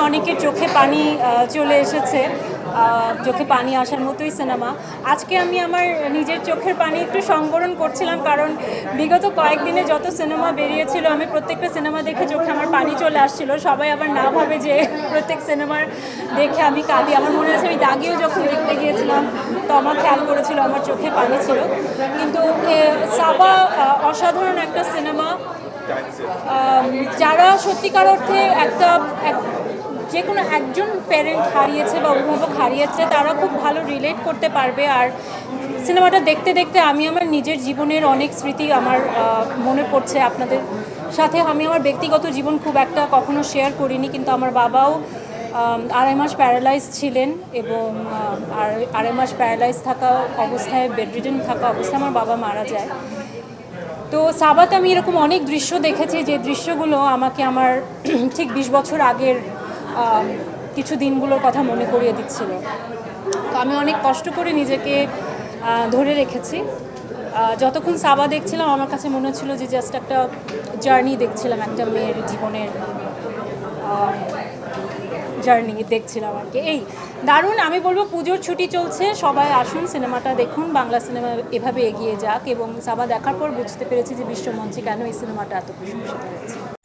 অনেকের চোখে পানি চলে এসেছে, চোখে পানি আসার মতোই সিনেমা। আজকে আমি আমার নিজের চোখের পানি একটু সংবরণ করছিলাম, কারণ বিগত কয়েকদিনে যত সিনেমা বেরিয়েছিল আমি প্রত্যেকটা সিনেমা দেখে চোখে আমার পানি চলে আসছিল। সবাই আবার না ভাবে যে প্রত্যেক সিনেমার দেখে আমি কাঁদি। আমার মনে আছে আমি দাগিও যখন দেখতে গিয়েছিলাম তো আমার খেয়াল করেছিল আমার চোখে পানি ছিল। কিন্তু সাবা অসাধারণ একটা সিনেমা। যারা সত্যিকার অর্থে যে কোনো একজন প্যারেন্ট হারিয়েছে বা অভিভাবক হারিয়েছে তারা খুব ভালো রিলেট করতে পারবে। আর সিনেমাটা দেখতে দেখতে আমি আমার নিজের জীবনের অনেক স্মৃতি আমার মনে পড়ছে আপনাদের সাথে। আমি আমার ব্যক্তিগত জীবন খুব একটা কখনো শেয়ার করিনি, কিন্তু আমার বাবাও 2.5 মাস প্যারালাইজ ছিলেন এবং আর 2.5 মাস প্যারালাইজ থাকা অবস্থায়, বেডরিডেন থাকা অবস্থায় আমার বাবা মারা যায়। তো সাবাতে আমি এরকম অনেক দৃশ্য দেখেছি যে দৃশ্যগুলো আমাকে আমার ঠিক 20 বছর আগের কিছু দিনগুলোর কথা মনে করিয়ে দিচ্ছিল। তো আমি অনেক কষ্ট করে নিজেকে ধরে রেখেছি। যতক্ষণ সাবা দেখছিলাম আমার কাছে মনে হচ্ছিল যে জাস্ট একটা জার্নি দেখছিলাম, একটা মেয়ের জীবনের জার্নি দেখছিলাম আর কি। এই দারুণ, আমি বলবো পুজোর ছুটি চলছে, সবাই আসুন সিনেমাটা দেখুন। বাংলা সিনেমা এভাবে এগিয়ে যাক। এবং সাবা দেখার পর বুঝতে পেরেছি যে বিশ্বমঞ্চে কেন এই সিনেমাটা এত প্রশংসিত হয়েছে।